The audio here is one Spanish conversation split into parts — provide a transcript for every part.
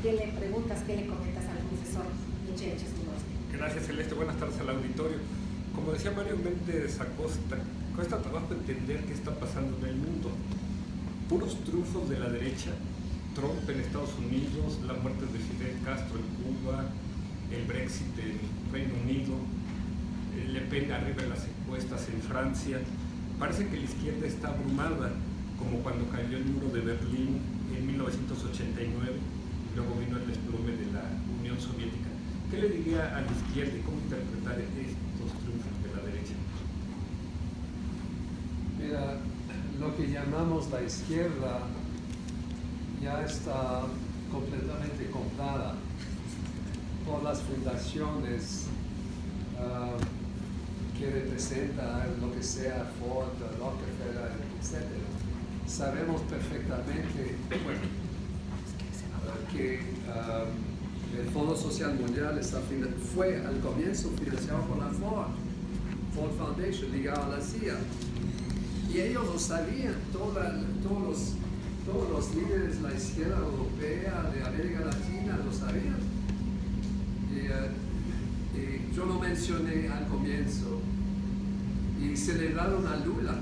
¿qué le preguntas, qué le comentas al profesor Michel Chastovsky? Gracias, Celeste. Buenas tardes al auditorio. Como decía Mario Méndez Acosta, cuesta trabajo entender qué está pasando en el mundo. Puros triunfos de la derecha, Trump en Estados Unidos, la muerte de Fidel Castro en Cuba, el Brexit en Reino Unido, Le Pen arriba en las encuestas en Francia. Parece que la izquierda está abrumada, como cuando cayó el muro de Berlín en 1989 y luego vino el desplome de la Unión Soviética. ¿Qué le diría a la izquierda y cómo interpretar estos triunfos de la derecha? Mira, lo que llamamos la izquierda ya está completamente comprada por las fundaciones que representan lo que sea Ford, Rockefeller, etc. Sabemos perfectamente que el Fondo Social Mundial fue al comienzo financiado por la Ford Foundation, ligado a la CIA. Y ellos lo sabían, todos los líderes de la izquierda europea, de América Latina, lo sabían. Y yo lo mencioné al comienzo. Y celebraron a Lula.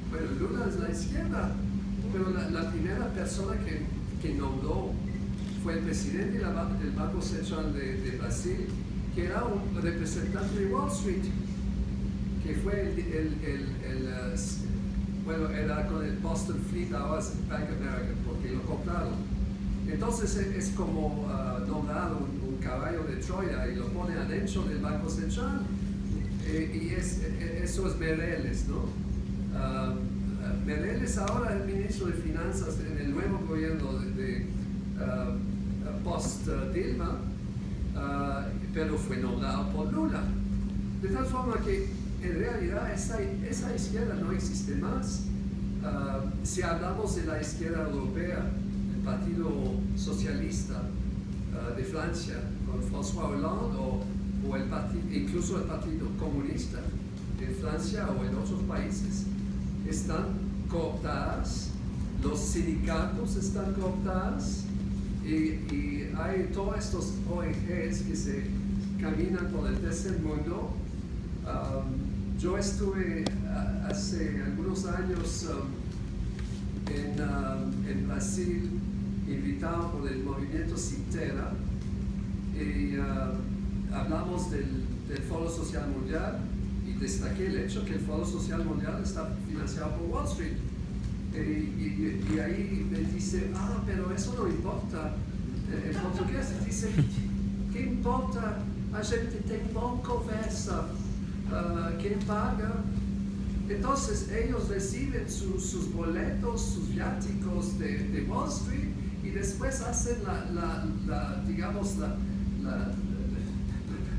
Bueno, Lula es la izquierda, pero la primera persona que nombró fue el presidente del Banco Central de Brasil, que era un representante de Wall Street, que fue bueno, era con el Boston Fleet, ahora es Bank American, porque lo compraron. Entonces es como nombrar un caballo de Troya y lo pone adentro del Banco Central, y eso es Meirelles, ¿no? Meirelles ahora es ministro de Finanzas en el nuevo gobierno de post-Dilma, pero fue nombrado por Lula. De tal forma que en realidad esa izquierda no existe más. Si hablamos de la izquierda europea, el Partido Socialista de Francia, con François Hollande, o incluso el Partido Comunista en Francia o en otros países, están cooptadas, los sindicatos están cooptadas, y hay todos estos ONGs que se caminan por el tercer mundo. Yo estuve hace algunos años en Brasil, invitado por el movimiento Citera, y hablamos del Foro Social Mundial, y destaqué el hecho que el Foro Social Mundial está financiado por Wall Street. Y ahí me dice, pero eso no importa. En portugués dice, ¿qué importa? A gente tem bom conversa. ¿Quién paga? Entonces ellos reciben sus boletos, sus viáticos de Wall Street, y después hacen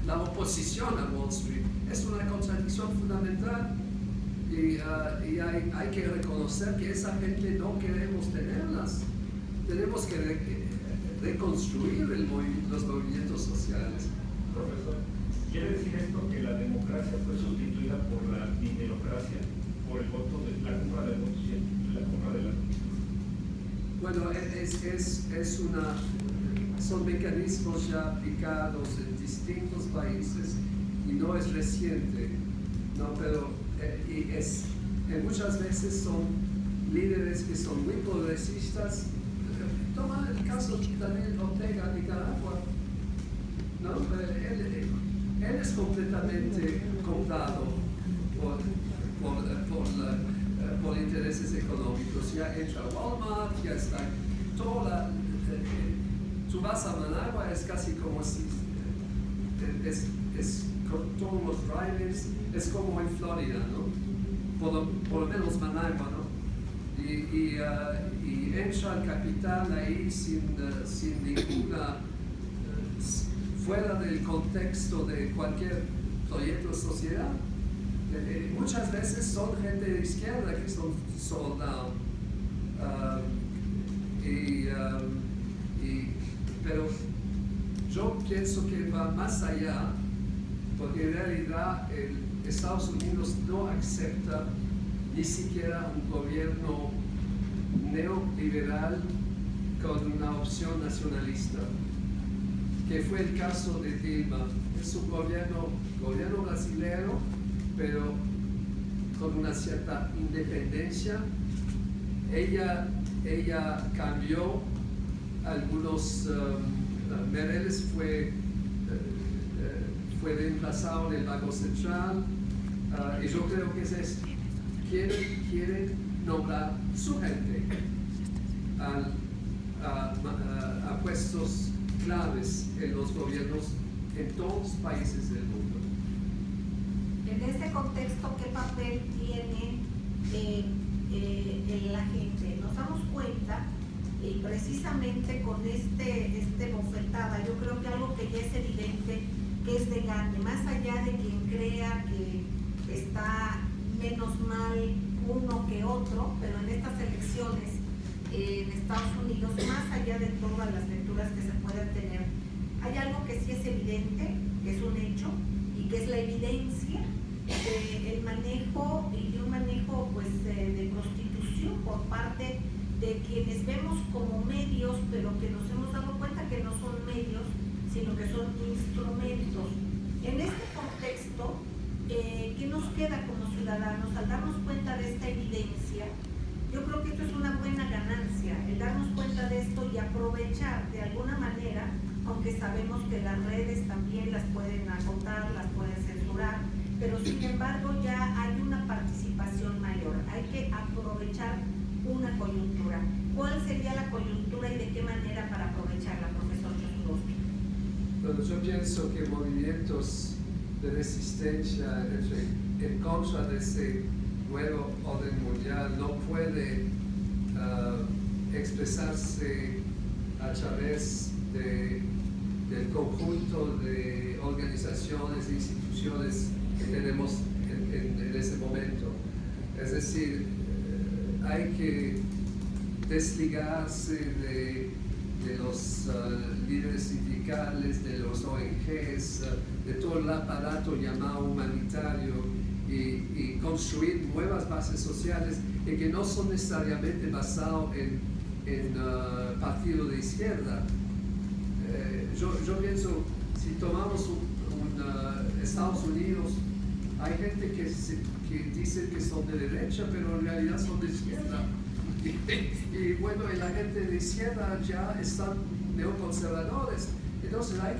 la oposición a Wall Street. Es una contradicción fundamental, y hay que reconocer que esa gente no queremos tenerlas. Tenemos que reconstruir los movimientos sociales. Profesor, ¿quiere decir esto que la democracia fue sustituida por la dinero-cracia, por el voto de la compra del voto y la compra de la Bueno, son mecanismos ya aplicados en distintos países y no es reciente, ¿no? Pero muchas veces son líderes que son muy progresistas. Toma el caso de Daniel Ortega de Nicaragua, ¿no? Él es completamente comprado por intereses económicos. Ya entra a Walmart, ya está toda tú vas a Managua, es casi como si es con todos los drivers, es como en Florida, ¿no? Por lo menos Managua, ¿no? Y entra al capital ahí sin ninguna fuera del contexto de cualquier proyecto de sociedad. Muchas veces son gente de izquierda que son soldados, pero yo pienso que va más allá, porque en realidad Estados Unidos no acepta ni siquiera un gobierno neoliberal con una opción nacionalista. que fue el caso de Dilma. Es un gobierno brasileño, pero con una cierta independencia. Ella cambió algunos, Meirelles fue reemplazado en el Banco Central, y yo creo que es esto. Quieren nombrar su gente a puestos claves en los gobiernos en todos los países del mundo. En este contexto, ¿qué papel tiene la gente? Nos damos cuenta, y precisamente con este bofetada, yo creo que algo que ya es evidente que es de gane, más allá de quien crea que está menos mal uno que otro, pero en estas elecciones en Estados Unidos, más allá de todas las lecturas que se puedan tener, hay algo que sí es evidente, que es un hecho, y que es la evidencia del manejo y de un manejo pues, de prostitución por parte de quienes vemos como medios, pero que nos hemos dado cuenta que no son medios, sino que son instrumentos. En este contexto, ¿qué nos queda como ciudadanos al darnos cuenta de esta evidencia? Yo creo que esto es una buena ganancia, el darnos cuenta de esto y aprovechar de alguna manera, aunque sabemos que las redes también las pueden acotar, las pueden censurar, pero sin embargo ya hay una participación mayor, hay que aprovechar una coyuntura. ¿Cuál sería la coyuntura y de qué manera para aprovecharla, profesor Choslowski? Bueno, yo pienso que movimientos de resistencia en contra de ese nuevo orden mundial no puede expresarse a través del conjunto de organizaciones e instituciones que tenemos en ese momento. Es decir, hay que desligarse de los líderes sindicales, de los ONGs, de todo el aparato llamado humanitario y construir nuevas bases sociales y que no son necesariamente basados en partido de izquierda. Yo pienso, si tomamos Estados Unidos, hay gente que dice que son de derecha, pero en realidad son de izquierda. Y bueno, y la gente de izquierda ya están neoconservadores. Entonces hay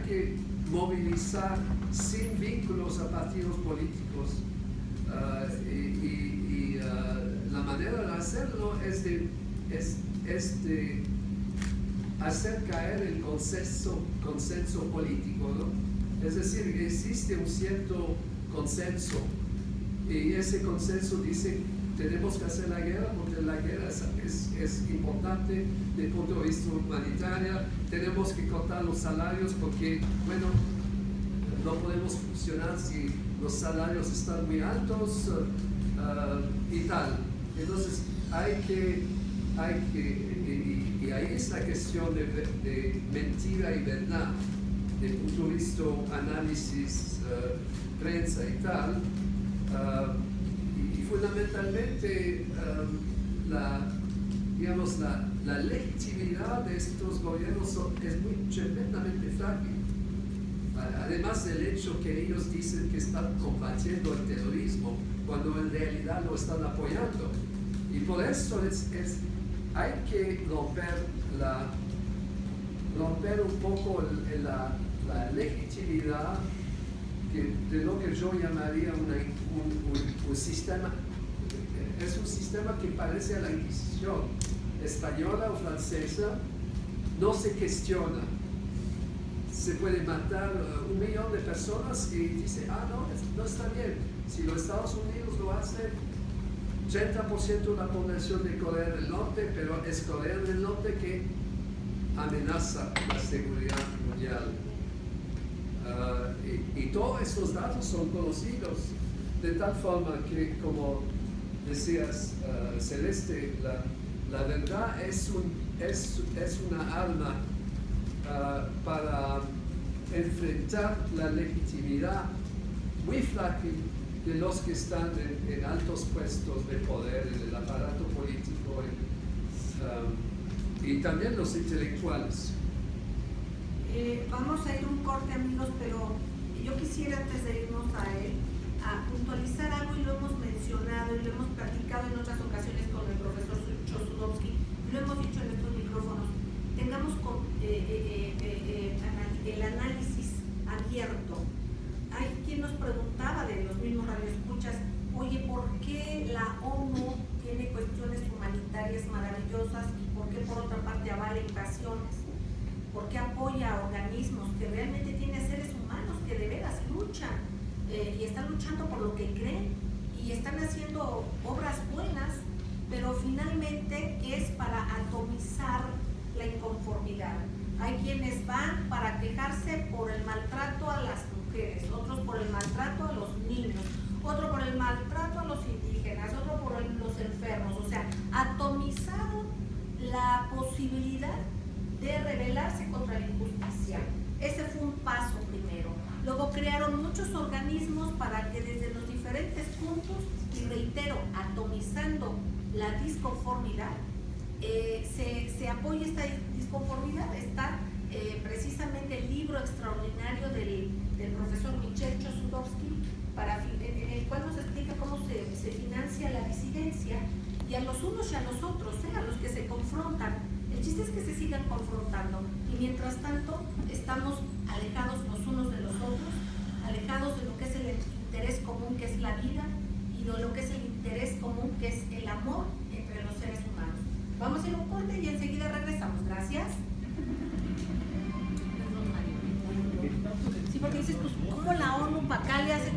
que movilizar sin vínculos a partidos políticos. La manera de hacerlo es de hacer caer el consenso político, ¿no? Es decir, existe un cierto consenso y ese consenso dice tenemos que hacer la guerra porque la guerra es importante desde el punto de vista humanitario, tenemos que cortar los salarios porque, bueno, no podemos funcionar si los salarios están muy altos y tal. Entonces y ahí es la cuestión de mentira y verdad, desde el punto de vista análisis, prensa y tal. Y fundamentalmente la legitimidad de estos gobiernos es tremendamente frágil. Además del hecho que ellos dicen que están combatiendo el terrorismo cuando en realidad lo están apoyando. Y por eso hay que romper un poco la legitimidad de lo que yo llamaría un sistema. Es un sistema que parece a la Inquisición española o francesa, no se cuestiona. Se puede matar 1 millón de personas y dice, no está bien. Si los Estados Unidos lo hacen, 30% de la población de Corea del Norte, pero es Corea del Norte que amenaza la seguridad mundial. Y todos estos datos son conocidos, de tal forma que, como decías, Celeste, la verdad es una arma para enfrentar la legitimidad muy frágil de los que están en altos puestos de poder en el aparato político y también los intelectuales. Vamos a ir un corte, amigos, pero yo quisiera, antes de irnos a él, a puntualizar algo, y lo hemos mencionado y lo hemos platicado en otras ocasiones con el profesor Chosudowski, lo hemos dicho en estos micrófonos. Tengamos el análisis abierto. Hay quien nos preguntaba de los mismos radioescuchas, oye, ¿por qué la ONU tiene cuestiones humanitarias maravillosas y por qué por otra parte avala invasiones? ¿Por qué apoya a organismos que realmente tienen seres humanos que de veras luchan y están luchando por lo que creen y están haciendo obras buenas, pero finalmente es para atomizar la inconformidad? Hay quienes van para quejarse por el maltrato a las mujeres, otros por el maltrato a los niños, otro por el maltrato a los indígenas, otro por los enfermos. O sea, atomizaron la posibilidad de rebelarse contra la injusticia. Ese fue un paso primero. Luego crearon muchos organismos para que desde los diferentes puntos, y reitero, atomizando la disconformidad, se apoya esta disconformidad. Está precisamente el libro extraordinario del profesor Michel Chosudowski, en el cual nos explica cómo se financia la disidencia, y a los unos y a los otros, a los que se confrontan. El chiste es que se sigan confrontando, y mientras tanto estamos alejados los unos de los otros, alejados de lo que es el interés común, que es la vida, y de lo que es el interés común, que es el amor entre los seres humanos. Vamos a ir a un corte y enseguida regresamos. Gracias. Sí, porque dices, pues, ¿cómo la ONU para acá le hace